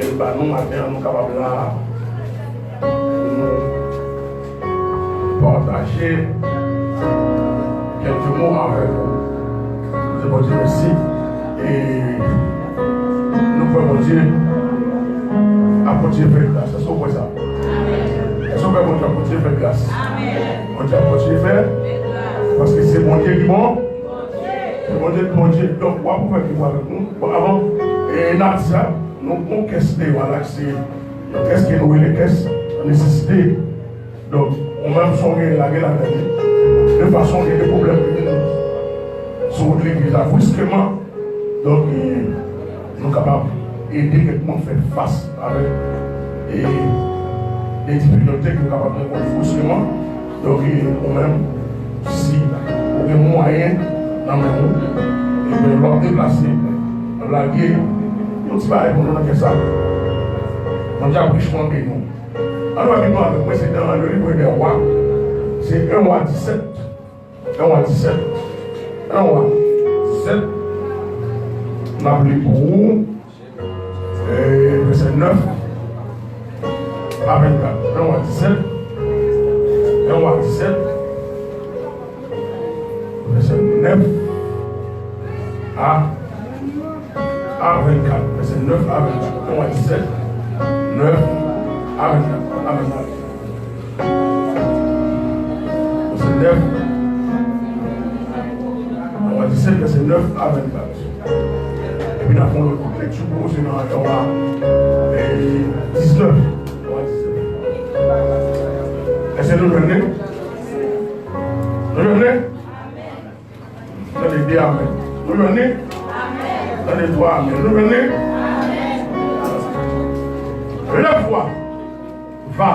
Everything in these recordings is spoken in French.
qu'elle va nous matin, nous capables là nous partager quelques mots avec vous. Je vous dis merci et nous pouvons dire à Dieu faire grâce. C'est ce qu'on ça. Est-ce qu'on peut à Dieu faire grâce? On dit à Dieu faire parce que c'est mon Dieu qui est bon. C'est mon Dieu. Donc, on va faire qui avec nous. Bon, avant, et là, ça, nous avons questionné, voilà, c'est qu'est-ce qui est nous, les caisses, la nécessité. Donc, on va même songer la guerre à la de façon qu'il y a des problèmes sur l'église brusquement. Donc, nous sommes capables d'aider quelqu'un à faire face avec les difficultés que nous sommes capables de faire brusquement. Donc, nous-mêmes, si on a des moyens dans le monde, et de leur déplacer, de la guerre, nous ne pas pour nous dans ça. On dit à Brichement de nous. Alors, avec moi, c'est dans le livre des rois, c'est 1 mois 17. 1 mois 17. 1 mois 17. On a appelé pour vous, verset 9 à 24. 1 mois 17. 1 mois 17. Verset 9 à 24. Verset 9 à 24. 1 mois 17. 9 à 24. Verset 9. On va 17, verset 9 à 24. Et puis, nous avons le lecture pour vous, on va 19. On va 19. Est-ce que nous venez? Nous venez? Dans les deux, amen. Nous venez? Dans les trois, amen. Nous venez? Une fois, va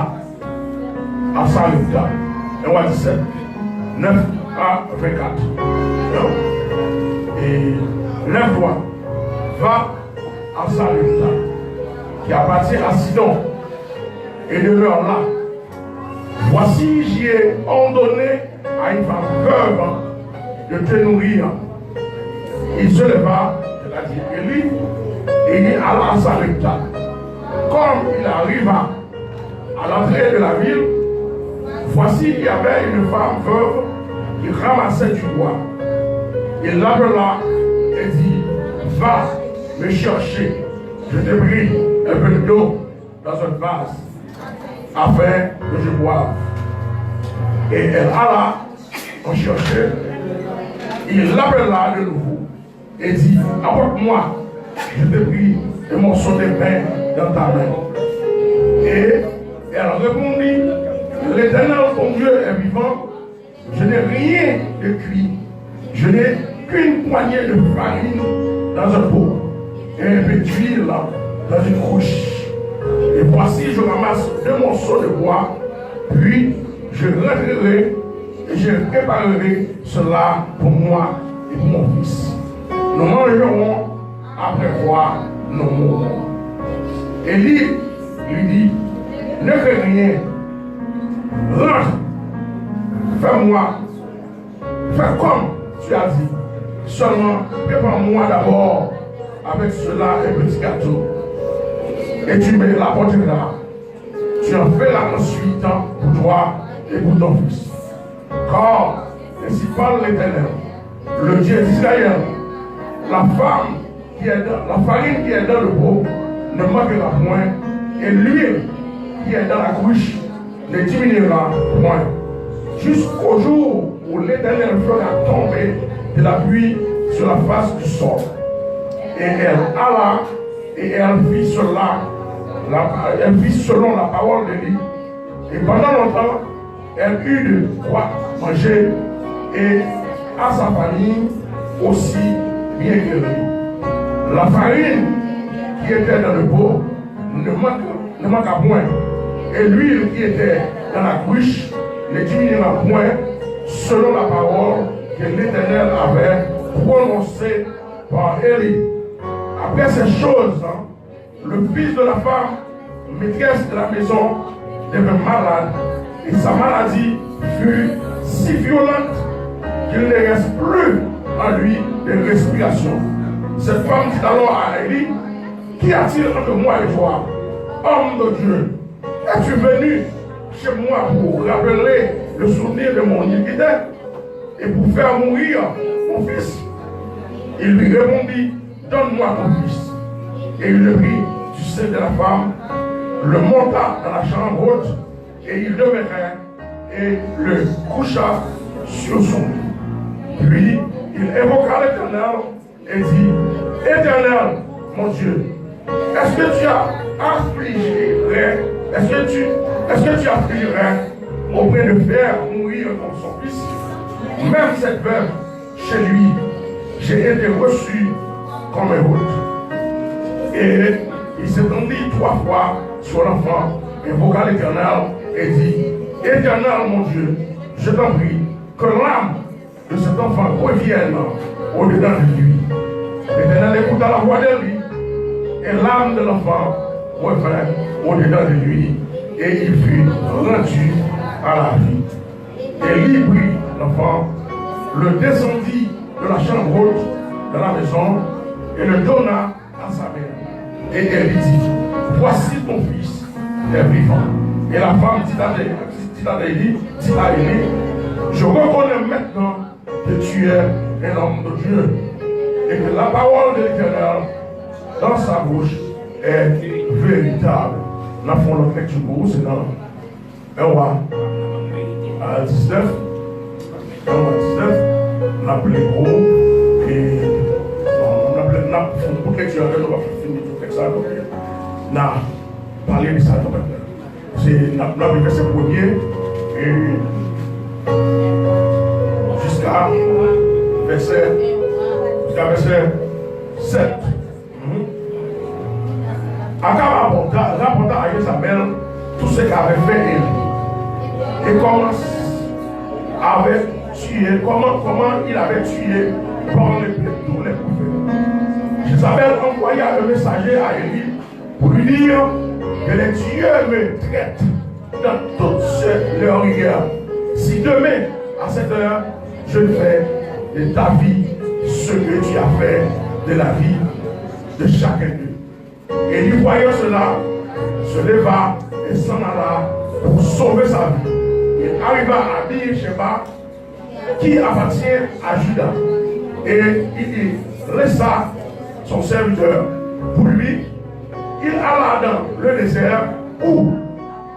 à Sarepta. Et on va 17. 9 à 24. Et lève-toi, va à Sarepta, qui appartient à Sidon, et demeure là. Voici, j'y ai ordonné à une femme veuve de te nourrir. Il se leva, c'est-à-dire Élie, et il alla à Sarepta. Comme il arriva à l'entrée de la ville, voici, il y avait une femme veuve qui ramassait du bois. Il l'appela et dit, va me chercher, je te prie un peu d'eau dans un vase, afin que je boive. Et elle alla en chercher. Il l'appela de nouveau et dit, apporte-moi, je te prie, un morceau de pain dans ta main. Et elle répondit, l'Éternel, ton Dieu est vivant, je n'ai rien de cuit. Je n'ai qu'une poignée de farine dans un pot et un peu d'huile dans une couche. Et voici, je ramasse 2 morceaux de bois, puis je rentrerai et je préparerai cela pour moi et pour mon fils. Nous mangerons après quoi nous mourrons. Élie lui dit, ne fais rien, rentre, fais-moi, fais comme tu as dit, seulement prépare-moi d'abord avec cela un petit gâteau et tu me l'apporteras. Tu en feras ensuite pour toi et pour ton fils. Car, ainsi parle l'Éternel, le Dieu d'Israël, la farine qui est dans le pot ne manquera point, et l'huile qui est dans la couche ne diminuera point, jusqu'au jour où l'Éternel fera tomber de la pluie sur la face du sol. Et elle alla et elle fit cela, elle fit selon la parole de lui. Et pendant longtemps, elle eut de quoi manger et à sa famille aussi bien que lui. La farine qui était dans le pot ne manqua point, et l'huile qui était dans la cruche ne diminuera point, selon la parole que l'Éternel avait prononcée par Élie. Après ces choses, le fils de la femme, maîtresse de la maison, devint malade, et sa maladie fut si violente qu'il ne reste plus en lui de respiration. Cette femme dit alors à Élie, Qu'y a-t-il entre moi et toi, homme de Dieu? Es-tu venu chez moi pour rappeler le souvenir de mon iniquité et pour faire mourir mon fils? Il lui répondit, donne-moi ton fils. Et il le prit du sein de la femme, le monta dans la chambre haute, et il demeurait et le coucha sur son lit. Puis il évoqua l'Éternel et dit, Éternel, mon Dieu, est-ce que tu as affligerais, est-ce que tu affligerais auprès de faire mourir son fils? Même cette veuve, chez lui, j'ai été reçu comme un hôte. Et il s'étendit 3 fois sur l'enfant, invoqua l'Éternel et dit, Éternel mon Dieu, je t'en prie, que l'âme de cet enfant revienne au-dedans de lui. L'Éternel écouta la voix de lui, et l'âme de l'enfant revint au-dedans de lui, et il fut rendu à la vie. Et il prit l'enfant, le descendit de la chambre haute de la maison, et le donna à sa mère. Et elle lui dit, voici ton fils est vivant. Et la femme dit à Élie, je reconnais maintenant que tu es un homme de Dieu et que la parole de l'Éternel dans sa bouche est véritable. Nous avons notre lecture pour vous, c'est dans 1 roi 19. 1 roi 19, on a appelé gros et on a appelé pour lecture, on va finir tout avec ça. On a parlé de ça. C'est le verset premier et jusqu'à verset 7. Akab rapporta à Jézabel tout ce qu'avait fait Élie et comment il avait tué par tous les prophètes. Jézabel envoya un messager à Élie pour lui dire que les dieux me traitent dans toute leur rigueur. Si demain, à cette heure, je fais de ta vie ce que tu as fait de la vie de chacun d'eux. Et lui voyant cela, se leva et s'en alla pour sauver sa vie. Il arriva à Bir-Sheba, qui appartient à Juda. Et il laissa son serviteur pour lui. Il alla dans le désert où,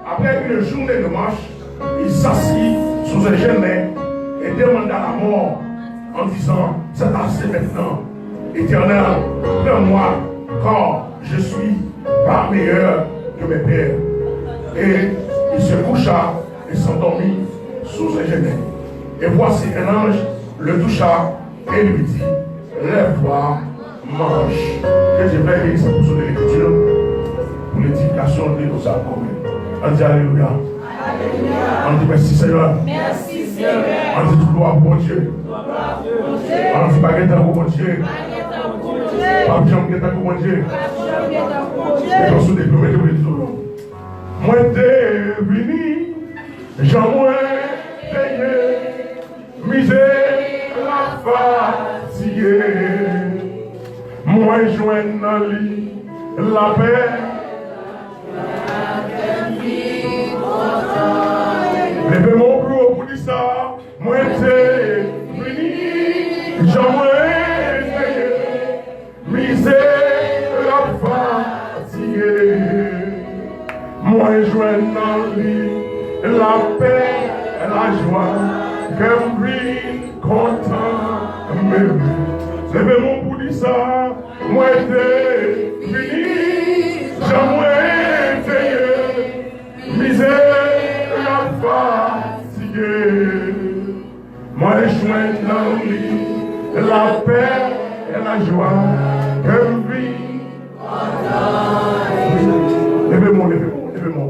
après une journée de marche, il s'assit sous un genêt et demanda la mort en disant, c'est assez maintenant, Éternel, prends-moi, car je suis pas meilleur que mes pères. Et il se coucha et s'endormit sous un genêt. Et voici un ange le toucha et lui dit, lève-toi, mange. Et je vais lire ça pour son l'écriture, pour l'édification de nos âmes communes. On dit Alléluia. On dit merci Seigneur. Merci Seigneur. On dit gloire pour Dieu. On dit baguette pour mon Dieu. Pas de jambe pour mon Dieu. Et on se développe de vous. Moi t'es venu, j'en moi payé, misé la fatigué. Moi joigne dans lit la paix. Levez mon bro pour dire ça. Moi t'es venu, j'en moi payé, misé la fatigué. Moi joigne dans lit la paix et la joie, que brille content même. Levez mon pour dire ça. Moi t'es venu, j'en moi payé, misé la fatigué. Moi joigne dans lui la paix et la joie, que brille content. Levez-moi, levez-moi, levez-moi,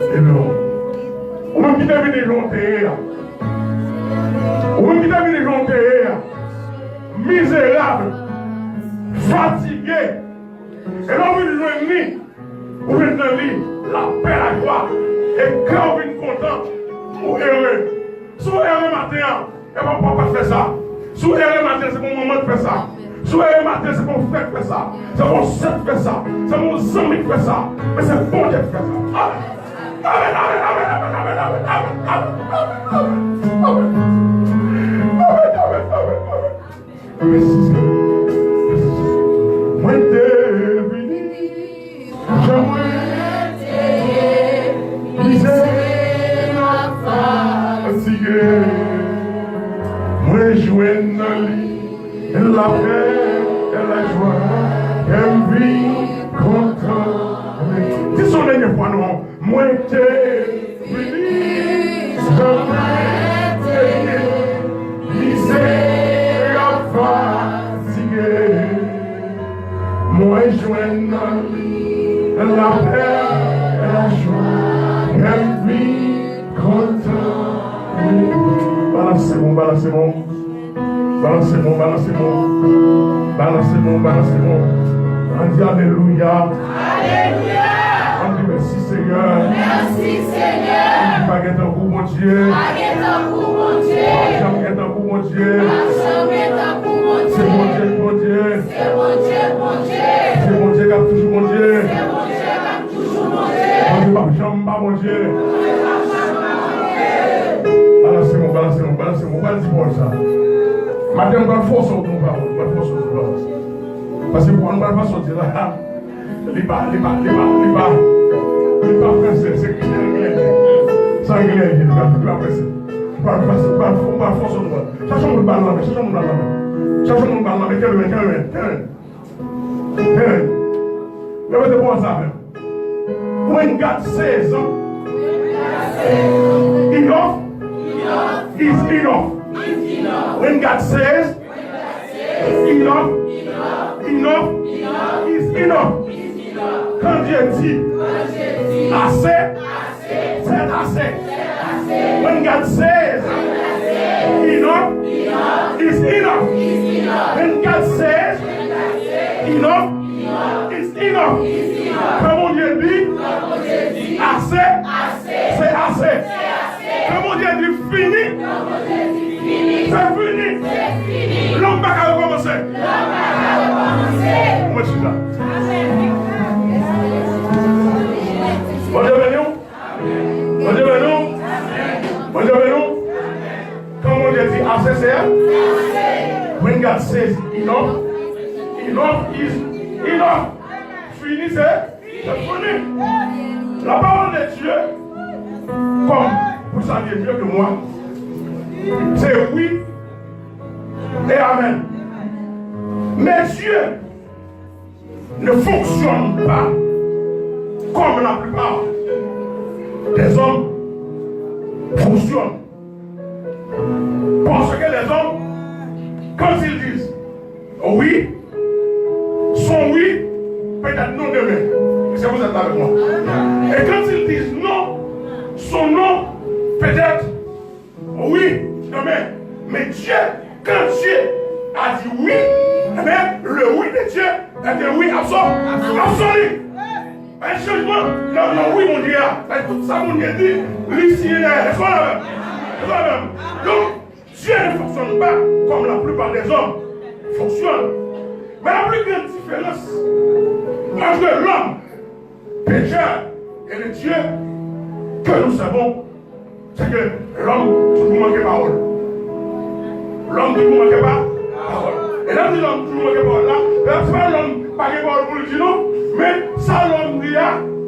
levez-moi. Ou même qui t'a vu des gens ou même qui t'a vu des gens misérable, fatigué, et là vous venez vous venez dans lit, la paix, la joie, et quand vous venez content, vous heureux. Si vous heureux matin, et mon papa fait ça. Si vous heureux matin, c'est mon maman qui fait ça. Si Soyez matin, c'est mon frère qui fait ça. C'est mon soeur qui fait ça. C'est mon ami qui fait ça. Mais c'est bon Dieu qui fait ça. Amen. Merci. Moi, t'es venu. J'aimerais t'aider. Fatigué. Moi, jouer dans lit. La paix et la joie. Elle vit content. Dis son dernier point, non. Moi, t'es venu. J'aimerais t'aider. Lisez la fatigué. Moi, jouer dans lit. La paix et la joie. Elle vit content. Balancez-moi. On dit Alléluia. On dit merci Seigneur. On dit pas qu'être un coup, mon Dieu. C'est mon Dieu. C'est mon Dieu qui a toujours mon Dieu. On dit pas jamais pas mon Dieu. Balancez-moi. Pas dire pour ça. Madame, on va forcer au ton parole. Parce que pour nous, on va sortir là. Les pas pressé. C'est anglais. C'est anglais. Il va pressé. On va forcer au ton parole. Cherchons mon balle là. Quel Mettez pour ça. When God says, enough is enough. When God says, enough is enough. Quand Dieu dit, assez, c'est assez. When God says, enough is enough. When God says, enough is enough. Quand mon Dieu dit, assez, c'est assez. Quand mon Dieu dit, fini, c'est fini. L'homme va recommencer. Moi, je suis là. Bon Dieu béni. Quand mon Dieu dit assez, c'est when God says enough is enough. Fini, c'est fini. La parole de Dieu, comme vous saviez mieux que moi, c'est oui et amen. Mais Dieu ne fonctionne pas comme la plupart des hommes fonctionnent. Parce que les hommes, quand ils disent oui, son oui, peut-être non demain. Est-ce que vous êtes avec moi? Et quand ils disent non, son non, peut-être oui demain. Mais Dieu, quand Dieu a dit oui, eh bien, le oui de Dieu est un oui absolu. Un changement, non, oui, mon Dieu, tout ça, mon Dieu dit, lui, est-ce qu'on a même? Donc, Dieu ne fonctionne pas comme la plupart des hommes fonctionnent. Mais la plus grande différence entre l'homme pécheur et le Dieu que nous savons, c'est que l'homme toujours manque de parole. L'homme toujours manque de parole. Et là, l'homme toujours manque de parole. Là, c'est pas l'homme pas de parole pour le dire non, mais ça, l'homme dit,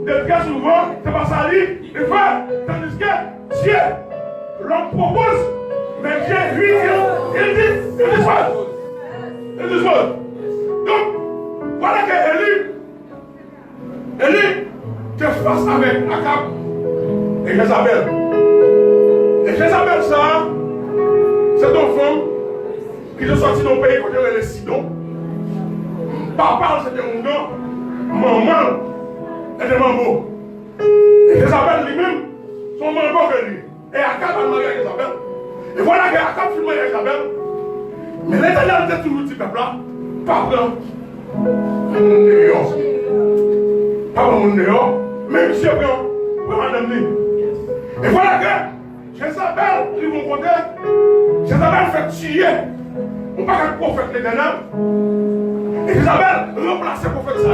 de très souvent, c'est pas ça lui, il fait. Tandis que Dieu, l'homme propose, mais Dieu, lui, il dit soit. Donc, voilà que Élie te face avec Akab et Jézabel. Et Jézabel, ça, c'est une femme qui est sortie d'un pays côté de Sidon. Papa, c'était un gars, maman, était mambo. Et Jézabel lui-même, son mambo que lui. Et Akab a marié avec Jézabel. Et voilà que Akab filmé avec Jézabel. Mais l'Éternel était toujours dit, peuple là, pardon, mon dehors. Pas mon dehors, mais monsieur Blanc, pour madame Lee. Et voilà que Jézabel, ils vont compter, Jézabel fait tuer On ne peut pas prophète l'éternel. Isabelle remplace le prophète ça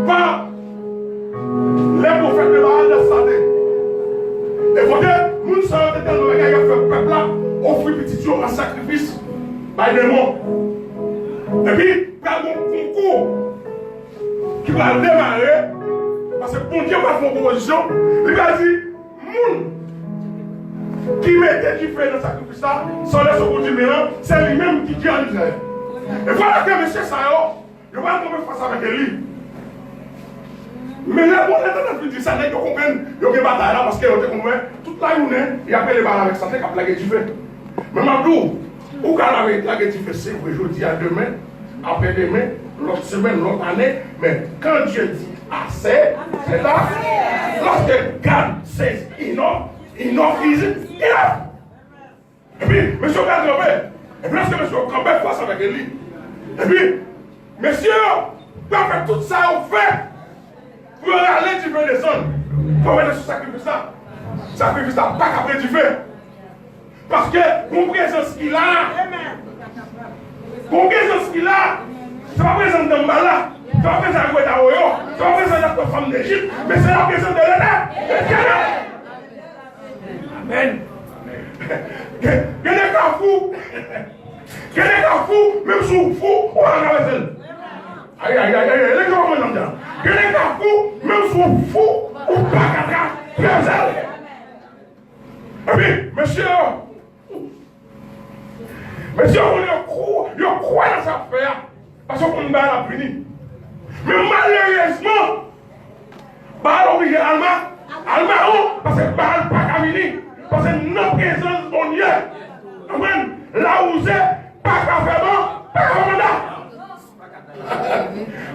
par les prophètes de Baal de Sadé. Et vous dites, nous sommes tellement qui a fait le peuple là, offrir petit jour en sacrifice par les démons. Et puis, il y a un concours qui va démarrer, parce que bon Dieu va faire une proposition. Il va dire, moun qui mettait du feu dans le sacrifice là, sans laisser au bout du mélange, c'est lui-même qui dit en Israël. Et voilà que M. Sayo, il va tomber face avec lui. Mais là, bon, les gens qui ça, ils comprennent, il y a une bataille là, parce qu'ils ont compris, toute la journée, il y a les balles avec ça, il y a plaqué du feu. Mais maintenant, où quand on avait plaqué du feu, c'est aujourd'hui, à demain, après-demain, l'autre semaine, l'autre année, mais quand Dieu dit assez, c'est là, lorsque God says enough, enough is enough. Et puis, M. Campbell, et puis lorsque M. Campbell face avec lui, et puis, monsieur, vous avez tout ça au fait. Pour aller du feu descendre. Pour mettre ce sacrifice-là. Sacrifice là, pas qu'après du feu. Parce que mon présence qu'il a. Mon présence qu'il a. C'est pas présence de Mbala. C'est pas présence de Ouedaoyo. C'est pas présence de la femme d'Égypte. Mais c'est la présence de l'État. Amen. Quel est qu'un fou? Quel est qu'un fou? Même si vous fou, on va regarder ça. Aïe, aïe, aïe, aïe, les gens vont dire. Que les gars fous, même si vous fous, ou pas qu'à faire. Et puis, monsieur, on croit dans sa affaire, parce qu'on ne va la punir. Mais malheureusement, Baal oblige Alma, parce que Baal pas qu'à venir, parce que notre présence de Dieu, amen, là où c'est, pas qu'à faire bon, pas qu'à mandat.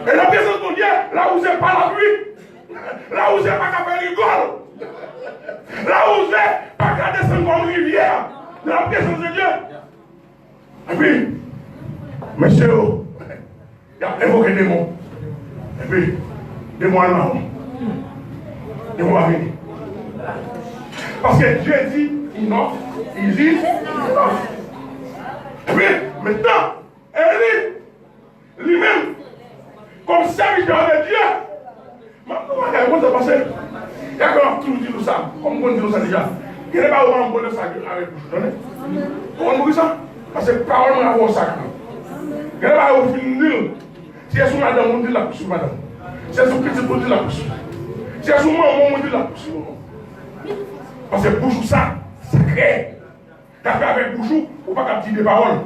Et la présence de Dieu, là où c'est pas la pluie, là où c'est pas qu'à faire rigole, là où c'est pas qu'à descendre comme une rivière, de la présence de Dieu. Et puis, monsieur, il a évoqué des mots. Et puis, des mots allemands. Des mots à venir. Parce que Dieu dit, il dit, et puis, maintenant, Élie, lui-même, comme serviteur de Dieu, comment ça passe? Il y a quand même tout dit ça, comme on dit ça déjà. Il n'y a pas vraiment bon de ça avec vous. Comment on dit ça? Parce que parole n'a pas sacré. Il n'y a pas au final. Si c'est sur madame, on dit la pousse madame. Si c'est sur petit, on dit la pousse. Si c'est sur maman, on dit la pousse. Parce que bouchou ça, sacré. T'as fait avec bouchou, on va pas dire des paroles.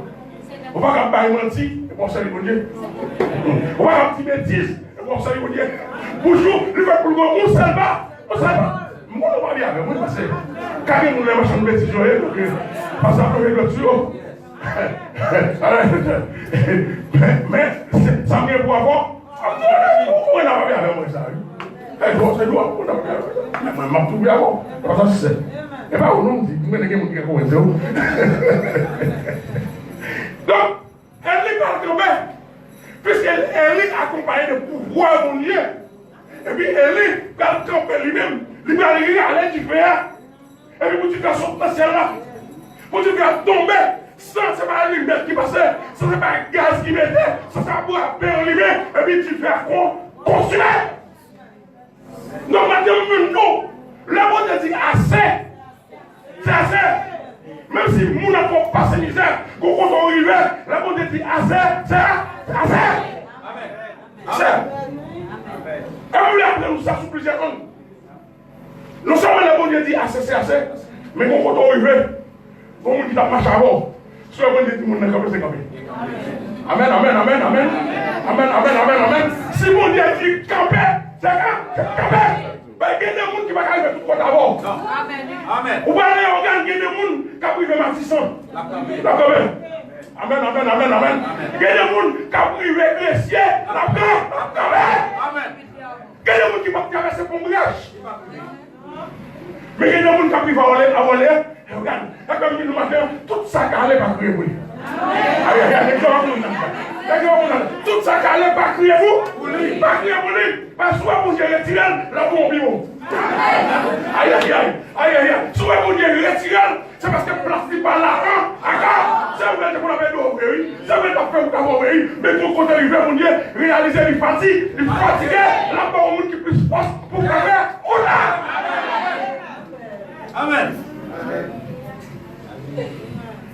On va pas parler mentir, et pour ça, il Dieu. On va pas dire bêtises, et pour ça, il Dieu. Bouchou, il va pour le monde, on s'en va. Moi, on va bien avec moi, parce que quand on a machin de bêtises, parce que ça peut être sûr. Mais ça me pour avoir. On n'a pas bien avec moi, ça. C'est loin, on n'a pas bien avec moi. Je m'en trouve bien avant. Parce que c'est. Et pas au nom, je vais vous dire comment c'est. Donc, elle parle de bien, puisqu'elle est accompagnée de pouvoir de Dieu. Et puis, elle va camper lui-même, lui va aller du fer. Et puis, pour tu faire sortir dans ciel-là, pour tu faire tomber, ça, c'est pas la lumière qui passait, ça, c'est pas le gaz qui mettait, ça, c'est pas la paix en lui-même, et puis tu fais consommer. Donc, maintenant, non, le monde dit assez, c'est assez. Même si nous n'avons pas cette misère, qu'on compte en rivière, la bonne dit assez, c'est assez. C'est. Et on voulait apprendre nous ça sur plusieurs ans. Non seulement la bonne dit assez, c'est assez, mais qu'on compte en rivière, qu'on dit la marche avant. Sur la bonne dit, tout le monde n'a pas c'est campé. Amen, amen, amen, amen. Amen, amen, amen, amen. Si mon Dieu dit camper, c'est camper. Il y a des gens qui ne vont pas faire tout quoi d'abord. Amen. Ou pas aller regarder, il y a des gens qui ont pris le matissant. D'accord. Amen, amen, amen, amen. Il y a des gens qui ont pris le ciel. D'accord. Amen. Il y a des gens qui ont traversé le pombrage. Mais il y a des gens qui ont pris le voler. Regarde, comme nous matin, tout ça qui allait pas crier. Aïe, aïe, aïe, tout ça qui allait pas crier vous. Pas crier pour lui. Parce que soit vous retirez la bombe vivant. Aïe, aïe, aïe, aïe, aïe, soit vous retirez, c'est parce que place n'est pas là. C'est qu'on appelle d'ouvrir, ça veut pas faire pour ouvrir, mais pour qu'on arrive, mon Dieu, réaliser les fatigues, les fatigués, là-bas, au monde qui plus force pour faire, on a. Amen.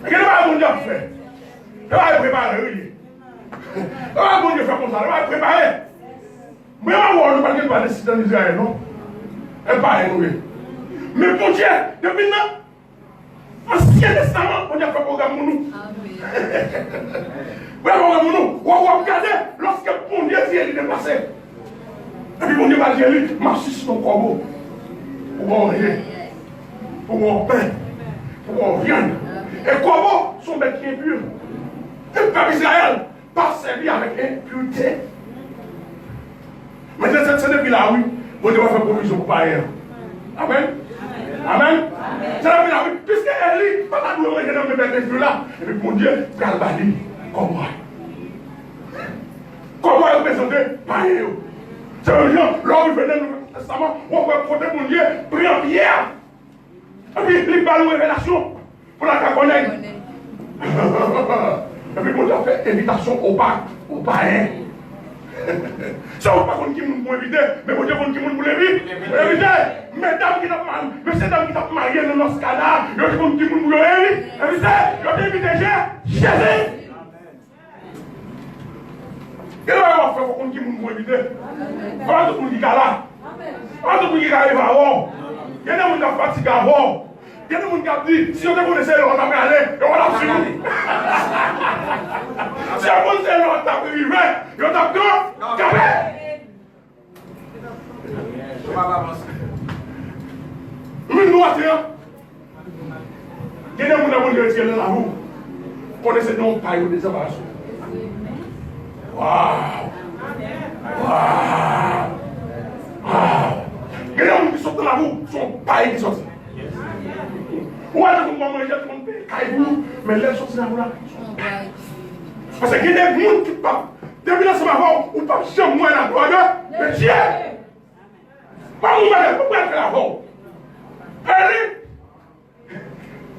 Qu'est-ce que mon Dieu fait? Il va préparer. Ah, mon Dieu fait comme ça, il va préparer. Mais on ne va pas décider en Israël, non? Elle va évoluer. Mais mon Dieu, depuis maintenant, Ancien Testament, on a fait programme pour nous. Oui, programme pour nous. On va regarder lorsque mon Dieu dit qu'il est passé. Et puis mon Dieu va dire, marche sur ton corbeau. Pour qu'on rien. Pour qu'on pain. Pour qu'on viande. Et corbeau sont bêtes qui impurs. Et le peuple Israël pas servi avec impureté. Mais c'est depuis là, oui, mon Dieu va faire provision pour pareil. Amen. Amen. C'est la vie, puisque Élie, pas la douleur, il y a des bêtes là. Et puis mon Dieu, calbali, comme moi. Comment il représenté pareil. C'est un gens, l'homme venait dans le Nouveau Testament, on va porter mon Dieu, prier en pierre. Et puis il parle de révélation pour la connaître. Et puis mon Dieu a fait invitation au païen. Ça ne veut pas qu'on qui nous pour éviter, mais mon Dieu qu'on qui nous pour éviter. Mesdames qui t'ont marié, messieurs dames qui t'ont marié dans notre cadavre, il y a des gens qui nous pour éviter. Il y a des invité Jésus. Qu'est-ce qu'on va faire pour qu'on qui nous pour éviter? Comment tout le monde dit là? Comment tout le monde qui arrive avant? Il y a des gens qui sont fatigués avant. Il y a des gens qui ont dit, si on te connaissait, on va aller, et on va suivre. Si on connaissait, on va arriver, et on va tout, carré. Mais nous, il y a des gens qui ont dit, c'est là où on connaissait non pas de désavantage. Waouh! Waouh! Waouh! Il y a des gens qui sont dans la roue, sont pas qui sortent. Ou alors, on va manger tout le monde caillou, mais les choses là, parce qu'il y a des gens qui parlent. Depuis là, c'est ma voix, ou pas jamais moins la gloire de Dieu. Pas nous mêmes, pourquoi faire la voix? Allez,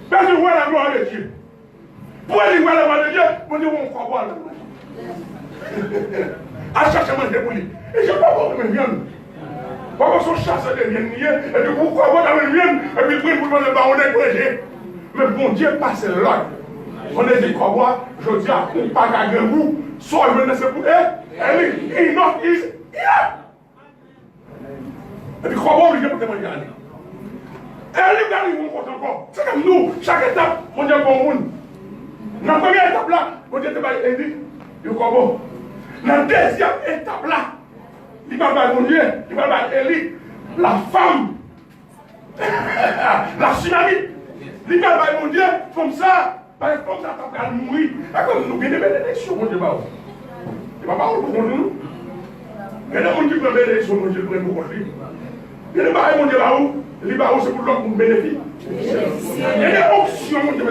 parce que voir la gloire de Dieu. Pour aller voir la gloire de Dieu, on dit on croit voir la gloire. À chaque moment, je dis, et je ne sais pas comment je viens. Pourquoi son chasseur devient nié, et puis pourquoi vous avez le mien, et puis pour le baronnet prêcher. Mais bon Dieu passe là. On est dit quoi, je dis à un pas à vous, soit je ne sais pas, et il not is here. Et puis comment je peux te manger aller. Et elle est venue, mon encore. C'est comme nous, chaque étape, mon Dieu, bon monde. Dans la première étape là, mon Dieu te va aider, il est comment. Dans la deuxième étape là, il va pas mon Dieu, il va pas Élie, la femme, la tsunami, il va pas mon Dieu, comme ça, comme ça, tu vas mourir. Et comme nous, il y a des bénédictions, mon Dieu, il va pas pour nous. Il y a des gens qui prennent des bénédictions, mon Dieu, pour nous. Il y a des gens mon Dieu, là-haut, il va c'est pour l'homme pour bénéfice. Il y a des options, mon Dieu,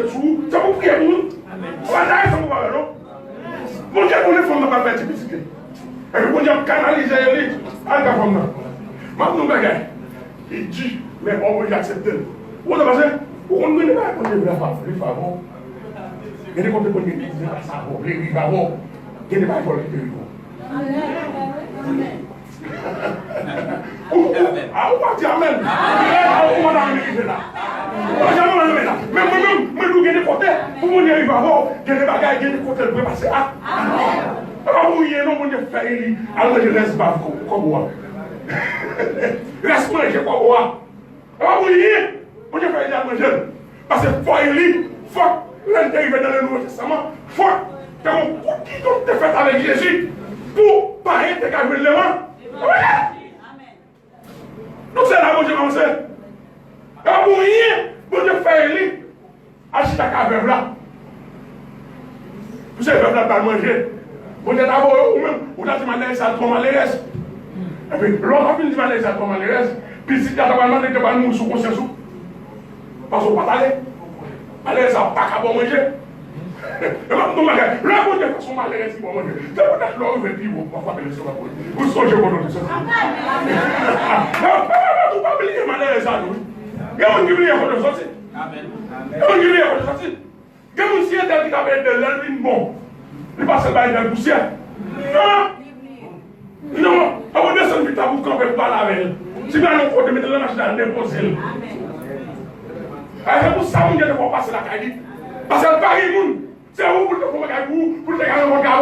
c'est pour prier pour nous. On va aller, ça pour voir, non? Mon Dieu, on est fondé par la typicité. Et puis, on dit canaliser l'élite à la femme. Maintenant, il dit, mais on va accepter. On a passé, on ne peut pas connaître la femme, les femmes. Il y a des gens qui connaissent les femmes, les femmes, il y a des gens qui connaissent les femmes. Ah, on va dire Amen. Ah, on va arriver là. On va jamais arriver là. Mais moi-même, je dois gagner des côtés. Pour mon arriver avant, il y a des bagages, il y a des côtés, je peux passer. Ah, oui, non, mon Dieu, faire Élie. Alors, je laisse pas comme moi. Laisse moi, je crois moi. Ah, oui, mon Dieu, faire Élie à manger. Parce que pour Élie, il faut l'intégrer dans le Nouveau Testament. Il faut que mon coup qui t'ont fait avec Jésus pour paraître qu'avec les mains. Donc c'est là que je commence. Et pour rien, pour Dieu faire Élie, achète ta cave là. Vous savez, le peuple pas manger. Vous êtes d'abord, ou même, vous avez dit malheur, ça trop malheur. Et puis, l'autre a dit malheur, ça trop malheur. Puis si tu as demandé de pas nous sous conscience, parce qu'on va pas aller. Malheur, ça pas qu'à bon manger. Et maintenant, là, vous êtes façon malheur, c'est bon manger. C'est peut-être là où vous êtes vivre, vous ne pouvez pas aller sur la police. Vous songez au nom de ça. Vous ne pouvez pas oublier malheur, ça, nous. Il y a un qui vient à votre sortie. Il y a un qui vient à votre sortie. Quel monsieur qui avait de l'elvin bon? Il passe par une poussière. Non! Non! On va descendre vite à vous camper pour parler avec elle. Si vous avez un côté, mettez la machine à déposer. C'est pour ça que vous devez passer la caille. Parce que le Paris, c'est vous pour te faire pour te faire un gars.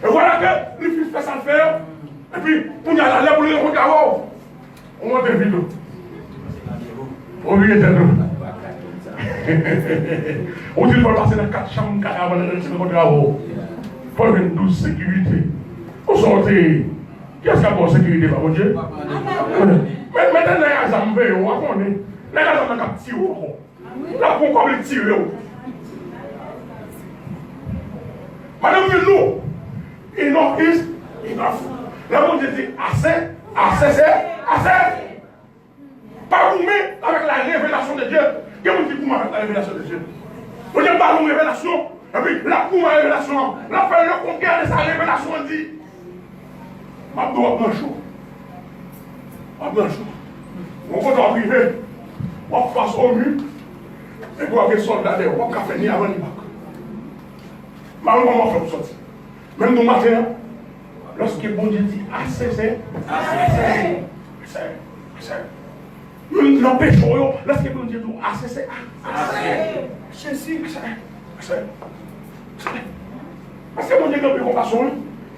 Et voilà que le fils fait ça le faire. Et puis, pour y aller pour le regard, on monte une vidéo. On lui est on dit qu'il faut passer dans 4 chambres avant de rentrer dans le regard. Pour une douce sécurité. Pour sortir. Qu'est-ce qu'il y a pour sécurité, mon Dieu? Mais maintenant, les gens me veillent, on connaît. Les gens me tirent. Là, pourquoi ils tirent? Madame, nous, enough is enough. Là, mon Dieu dit assez, assez, c'est assez. Pas vous mettre avec la révélation de Dieu. Qu'est-ce que vous dites pour moi avec la révélation de Dieu? Vous dites pas une révélation. Et puis, là, pour ma révélation, là, fait le conquête de sa révélation, on dit. Ma doigt blanchot. Ma blanchot. On va dans privé. On face au mur. Et pour avoir des soldats, on va faire ni avant ni après. Maman m'a fait sortir. Même nous matin, lorsque bon Dieu dit assez, c'est même dans le péché, lorsque bon Dieu dit assez, c'est parce que mon Dieu a une compassion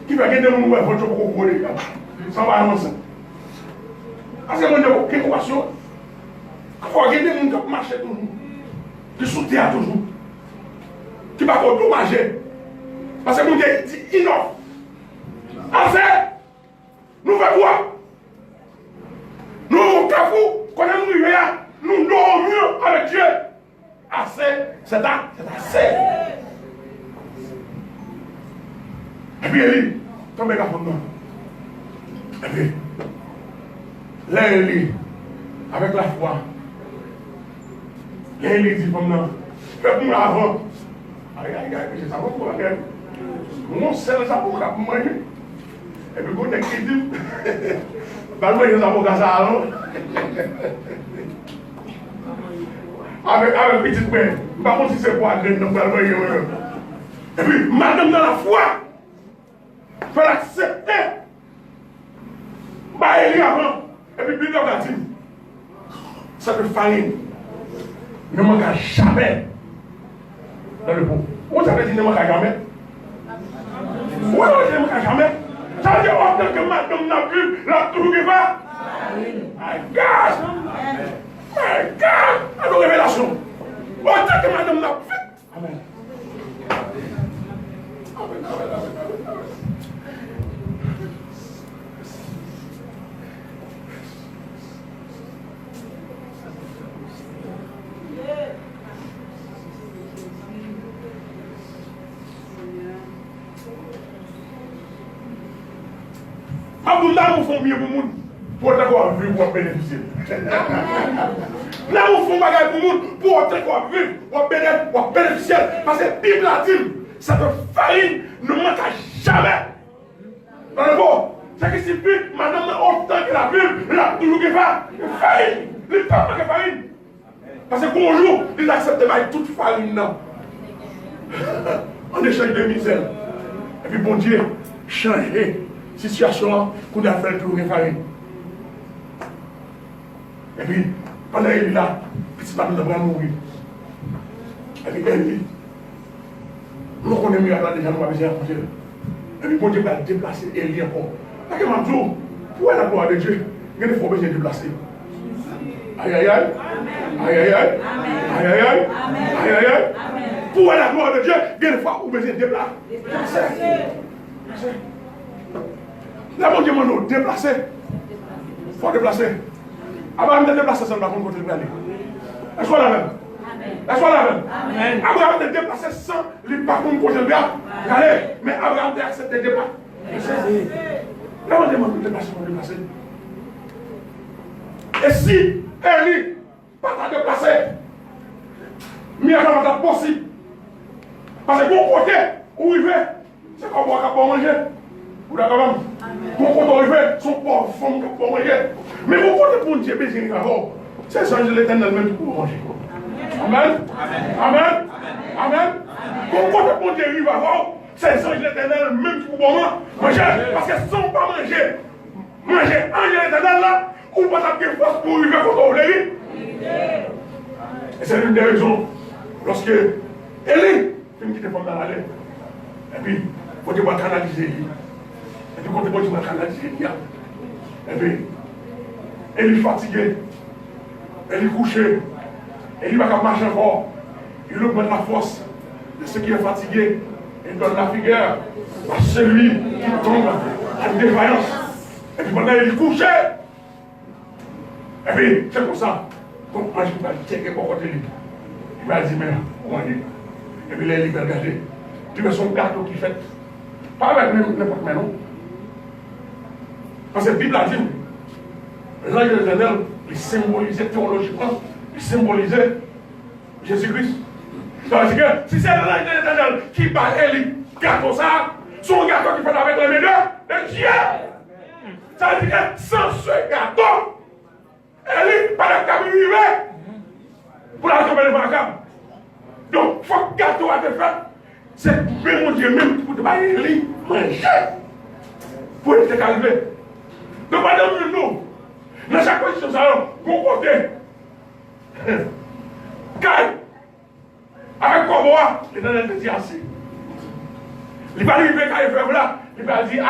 qui va gagner mon nouvel vote pour courir. Ça va avancer. Parce que mon Dieu a une compassion qui va gagner mon qui marche toujours, qui soutient toujours, qui va endommager. Parce que mon Dieu dit innove. Assez. Nous faisons quoi? Nous, au cafou, quand nous vivons, nous dormons avec Dieu. Assez, c'est assez. Et puis, Élie, tombe la femme. Et puis, là, Élie, avec la foi, Élie dit comme non, faites-nous avant. Aïe, aïe, aïe, c'est ça, vous comprenez? Mon seul pour manger. Et puis, quand on est crédible, les avocats, ça avec petite main, par contre, si c'est pour agréer, nous allons et puis, madame dans la foi, faut l'accepter. Bah, elle est avant. Et puis, puis, on a dit, cette farine ne manquera jamais dans le pot. Vous avez dit ne manquera jamais? Oui, ne manquera jamais. Ça veut dire que madame n'a plus la tour qui va. My God! My God! À nos révélations. Autant que madame n'a plus. Amen. Là où font mieux pour le monde, pour d'accord vivre, pour bénéficier. Là où font bagage pour le monde, pour d'accord vivre, pour bénéficier. Parce que la Bible a dit, cette farine ne manquera jamais. Dans le mot, c'est que si madame, autant que la Bible, il a toujours farine. Il ne peut pas manquer farine. Parce que bonjour, il accepte toute farine. Non. En échange de misère. Et puis bon Dieu, changer. Situation qu'on a fait pour les farines. Et puis, pendant qu'il est là, petit madame va mourir. Et puis, elle dit, nous connaissons mieux à déjà, nous avons besoin de Dieu. Et puis, bon Dieu va déplacer Élie encore. Parce que maintenant, pour la gloire de Dieu, il faut besoin de déplacer. Aïe aïe aïe. Aïe aïe aïe. Aïe aïe aïe. Aïe aïe aïe. Pour la gloire de Dieu, il y a des fois où besoin de déplacer. Là, mon Dieu, nous déplacer. Il faut déplacer. Abraham de déplacer seulement pour côté de l'année. Est-ce qu'on l'a même? Est-ce qu'on l'a même? Abraham de déplacer sans les pas pour côté de l'année. Mais Abraham de accepter de déplacer. Là, on demande de déplacer pour déplacer. Et si Élie pas à déplacer, miracle n'est possible. Parce que bon côté où il va, c'est comme on va manger. Vous d'accord même? Mon compte arrivé, son pauvre femme qui peut manger. Mais mon compte pour Dieu, c'est ça, je l'éternel même pour manger. Amen. Amen. Amen. Pourquoi le bon Dieu arrive avant? C'est les anges l'éternel, même pour moi, manger. Parce que sans pas manger ange l'éternel là, ou pas avoir force pour arriver contre vous. Et c'est l'une des raisons, lorsque Élie, il quitte pas dans l'allée, et puis, il faut canaliser. Et puis, quand il faut canaliser, et puis, Élie fatigué, Élie couché, Élie va marcher encore, il augmente la force de ceux qui est fatigué. Il donne la figure à celui qui tombe en défaillance. Et puis maintenant, il est couché. Et puis, c'est comme ça. Donc, moi, je vais checker pour côté lui. Il va dire, mais, comment dire? Et puis, là, il va regarder. Tu veux son gâteau qui fait. Pas avec n'importe quel nom. Parce que la Bible a dit, l'ange de l'Éternel, il symbolisait théologiquement, il symbolisait Jésus-Christ. Ça veut dire que si c'est l'ange de l'Éternel qui bat Élie, gâteau ça, son gâteau qui fait avec les mains de Dieu. Ça veut dire que sans ce gâteau, Élie, pas de camion vivant pour la tomber de Macam. Donc, il faut que le gâteau a été fait. C'est même mon Dieu, même pour te battre Élie, manger. Pour être calmé. Donc, madame, nous, dans chaque position, ça va, bon côté. Caille. Avec Koboa, l'Éternel te dit assez. Il va arriver quand il fait là, il va dire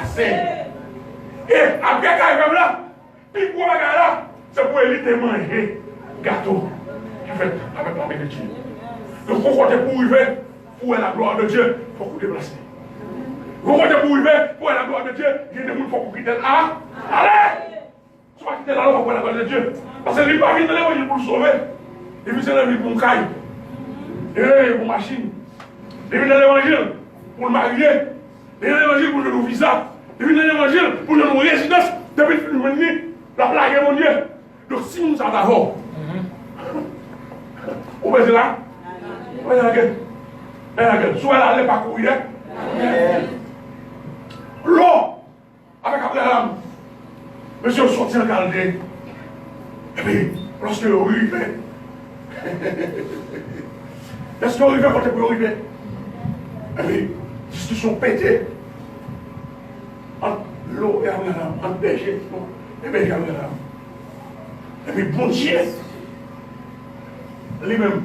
assez. Et après quand il fait là, puis pour la là, c'est pour éviter manger gâteau qui fait avec la main de Dieu. Donc vous comptez pour arriver pour la gloire de Dieu, il faut vous déplacer. Vous comptez pour arriver pour la gloire de Dieu, il y a des gens qui faut quitter là. Allez! Soit quitter là pour la gloire de Dieu. Parce que lui pas venir dans l'évangile pour le sauver. Il vient dans l'évangile pour le caille. Il vient dans l'évangile pour la machine. Il vient dans l'évangile pour le marier. Il vient dans l'évangile pour le visa. Il vient dans l'évangile pour le résidence. Depuis le moment la plague est mon Dieu. Donc si nous sommes d'abord, vous voyez là? Vous voyez là? Soit là, elle pas courir. L'eau, avec Abraham, monsieur sorti en Chaldée. Et puis, lorsque vous arrivez, est-ce que vous arrivez quand vous arrivez? Et puis, discussion pétée entre l'eau et Abraham, entre berger et berger Abraham. Et puis, bon Dieu, lui-même,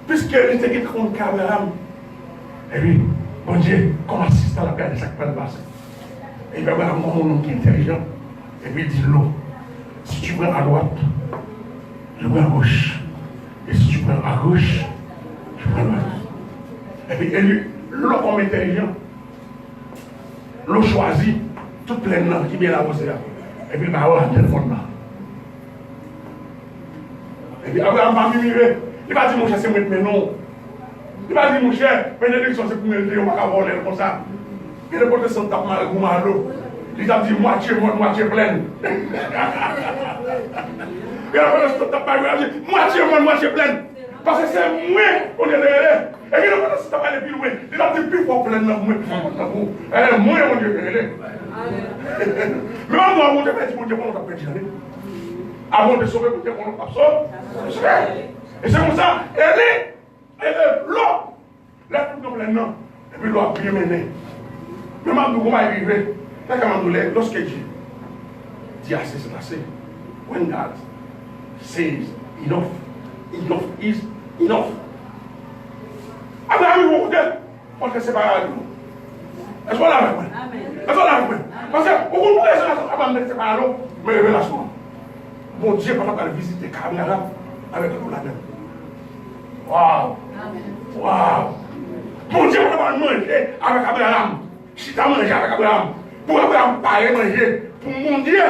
puisqu'il était contre Abraham, et puis, bon Dieu, comme assistant à la paix de chaque pas de base. Et puis, Abraham, mon nom qui est intelligent, et puis il dit l'eau, si tu prends à droite, je prends à gauche. Et si tu prends à gauche, je prends à droite. Et puis, l'eau comme intelligent, l'eau choisit, toute pleine qui vient là aussi. Et puis, il va avoir un téléphone là. Et puis, Abraham va mimirer. Il va dire, mon cher, c'est moi, mais non. Il va dire, mon cher, bénédiction, c'est pour me dire, on va voler comme ça. Et le côté son tape mal, l'eau. Il a dit, moitié pleine. Et le côté son tape mal, il a dit, moitié pleine. Parce que c'est moi qu'on est derrière. Et puis, le côté son tape mal, il a dit, plus fort pleine, moi, plus fort dans vous. Elle est moins, mon Dieu, derrière. Mais on doit monter, mon Dieu, on t'a perdu. Avant de sauver, pour dire qu'on t'a sauvé. Et c'est comme ça, elle est l'eau. La toute comme les noms. Et puis l'eau a bien mené. Mais maintenant, comment arriver? Lorsque Dieu dit assez, c'est assez. When God says enough, enough is enough. Abraham, il va écouter. Parce que c'est pas grave. Est-ce qu'on l'a avec moi? Est-ce qu'on l'a avec moi? Parce que beaucoup de gens, Abraham, c'est pas grave. Mais révélation. Bon Dieu, pendant qu'elle visite Abraham avec nous là-dedans. Waouh! Waouh! Mon Dieu, on va manger avec Abraham. Si tu as mangé avec Abraham, pour Abraham, pareil manger pour mon Dieu.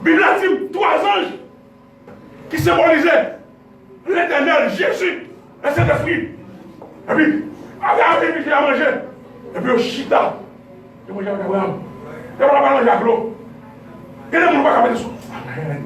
Bible a dit 3 anges qui symbolisaient l'Éternel, Jésus, et Saint-Esprit. Et puis, Abraham est venu à manger. Et puis, au Chita, il mange avec Abraham. Il va pas manger avec l'eau. Il ne va pas mettre ça. Amen.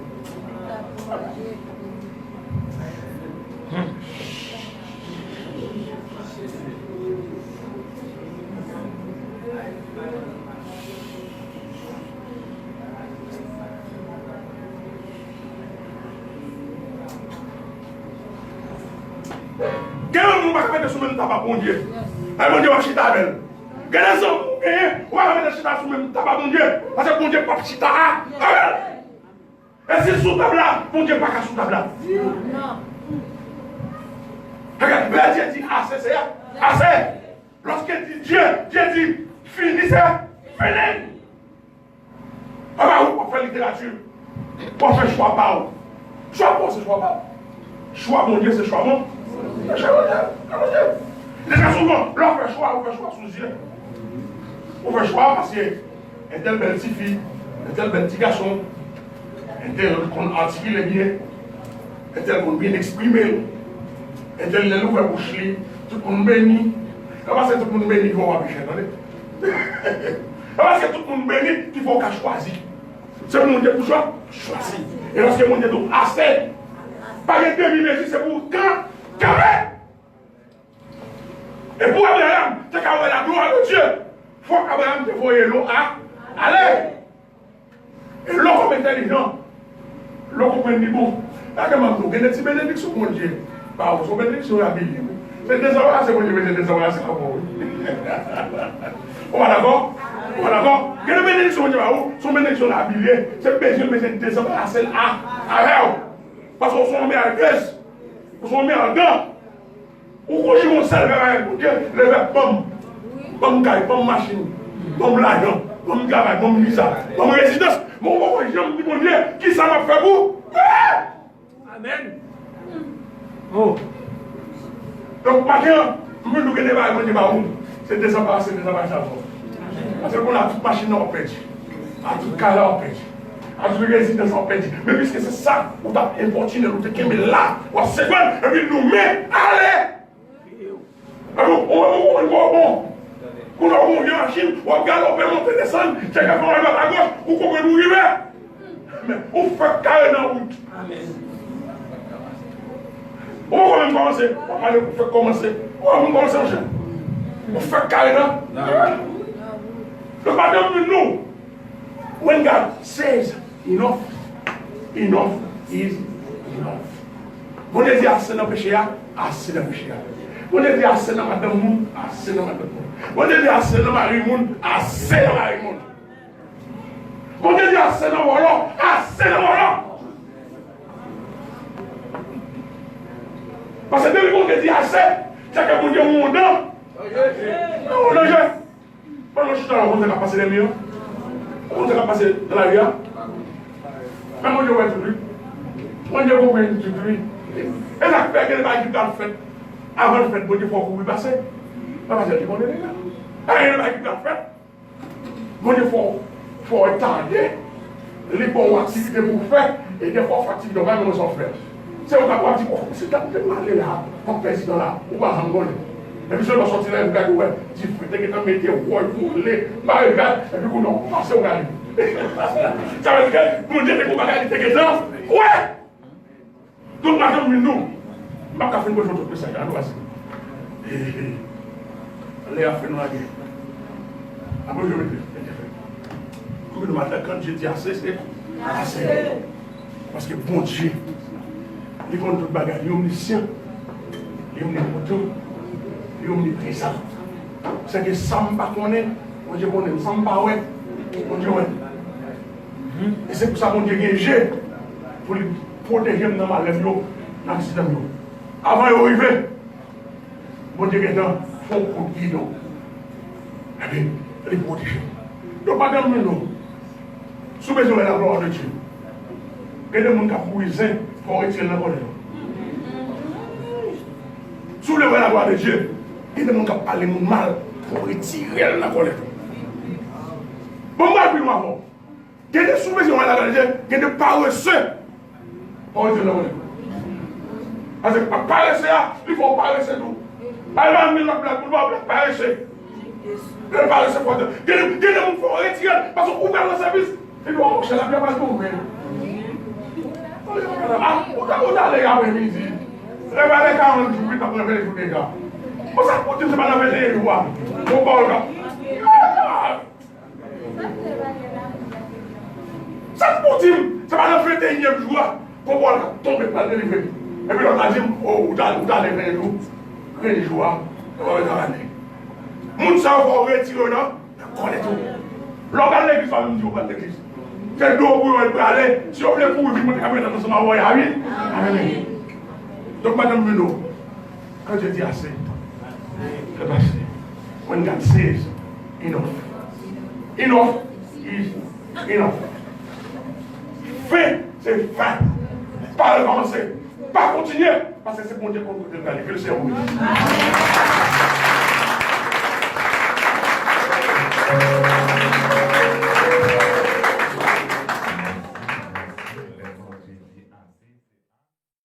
sur même tabac, bon Dieu. Bon Dieu, va chita avec. Regardez ça, on va mettre chita sur même tabac, bon Dieu. Parce que bon Dieu, pas chita. Et si sous table là, bon Dieu, pas qu'à sous table là. Regarde, Dieu dit assez, c'est assez. Lorsque Dieu dit finissez, fini. Ah bah, on fait littérature. On fait choix par où? Choix bon, c'est choix pas. Choix mon Dieu, c'est choix bon. C'est choix mon Dieu. Déjà souvent, là on fait choix sous Dieu. On fait choix parce que un tel belle petite fille, un tel bel petit garçon, un tel qu'on articule bien, un tel qu'on bien exprimé, un tel les nouvelles bouches, tout le monde béni. Parce que tout le monde béni qui va pécher, attendez. Parce que tout le monde béni qui va choisir. C'est mon Dieu pour choisir. Et lorsque mon Dieu dit assez, pas de demi-mesure, c'est pour quand carré. Et pour Abraham, c'est qu'avoir la gloire de Dieu, il faut qu'Abraham te voie l'eau à aller. Et l'eau comme intelligent, l'eau comme un bon. Là, comment vous avez des bénédictions pour mon Dieu? Bah, vous avez des bénédictions à Bible. C'est désembrassé, mon Dieu, c'est désembrassé à vous. On va d'accord? On va d'accord? Que les bénédictions sont bénédictions à Bible, c'est besoin de se désembrasser à elle. Parce qu'on s'en met à l'église, on s'en met en dedans. Ou quand je me serve avec Dieu, le verbe pomme caille, pomme machine, pomme l'argent, pomme travail, pomme visa, pomme résidence. Mon Dieu, qui ça m'a fait vous? Amen. Oh. Donc, maintenant, nous nous connaissons, c'est désembarrassé, parce qu'on a toute machine en pêche, à toute carrière en pêche. À toute résidence en pêche. Mais puisque c'est ça, on t'a importuné, on t'a mis là, on a seconde, et puis nous met, allez! Bon. Quand on vient en Chine, on regarde, on peut monter, descendre, c'est qu'à fond, on va à gauche, ou qu'on peut nous arriver. Mais on fait carré dans la route. Amen. On va quand même commencer. On va faire commencer. On va commencer en Chine. On fait carré dans la route. Le pardon de nous. When God says enough is enough. Bon Dieu dit assez dans le péché, assez dans le péché. Bon Dieu dit assez dans madame, assez dans madame. Bon Dieu dit assez dans Marie, assez dans Marie. Bon Dieu dit assez dans Wallon, assez dans Wallon. Parce que depuis qu'on dit assez, c'est que bon Dieu est montant. On danger. Pendant que je suis dans la route, on a passé les murs. On a passé dans la vie. Mais mon Dieu va être lui. Mon Dieu va être lui. Et ça fait que les gens qui ont fait avant de faire, bon Dieu, il faut qu'on passer. Pas parce que tu connais les gars. Et les gens qui ont fait, bon Dieu, il faut attendre les bonnes activités pour faire et des fois activités dans même sans faire. C'est on va dire, oh, c'est là, aller là, comme président là, ou pas en Angola. Et puis je vais sortir là, regarde, ouais, tu fais que tu mets tes rois pour les, bah regarde, et puis on va passer au gars. Ça veut dire que, mon Dieu, tu vas regarder tes questions. Ouais! Donc, madame, nous, je vais faire une bonne chose, ça, je vais aller à faire une guerre. Après, je vais dire, comme le matin, quand j'ai dit assez, c'est assez. Parce que bon Dieu, il compte tout bagarre, il est omniscient, il est omnipotent, il est omniprésent. C'est que ça ne pas connaître, mon Dieu connaît, ça ne pas ouais, mon Dieu ouais. Et c'est pour ça que mon Dieu est gagé pour lui protéger dans ma lèvre, dans l'accident. Avant d'arriver, mon Dieu est dans le fond pour le guidon. Et bien, il est protégé. Donc, pas dans le nom. Sous besoin de la gloire de Dieu. Et les gens qui ont brisé pour retirer la colère. Sous le la gloire de Dieu, et les gens qui ont parlé mal pour retirer la colère. Bon, moi, puis moi, il y a des sous-besoins de la gloire de Dieu, il y a des paresseux pour retirer la colère. Parce que paresser, il faut paresser tout. Alors, il va me paresser. Il va paresser pour Dieu. Il y a des gens qui faut retirer parce qu'on ouvre le service. Il doit marcher la pierre parce qu'on ouvre. Ah, on a les gars après-midi. Réveillez 48 après les jours des gars. On s'en fout, c'est pas la veille des lois. On parle là. Ça se fout, c'est pas le 21e jour. On parle tomber par le Et puis on a dit, oh, on a les 20 jours. Moun sa va retirer là, connaît tout. L'organe l'église va même dire au l'église. Quel dos pour aller, si on voulait pour vous, vous avez dans ce moment, amen. Donc, madame Bruno, quand je dis assez, c'est assez. When God says enough, enough is enough. Fait, c'est fait. Pas recommencer, pas continuer, parce que c'est bon Dieu qu'on peut te garder. Que le Seigneur vous dise.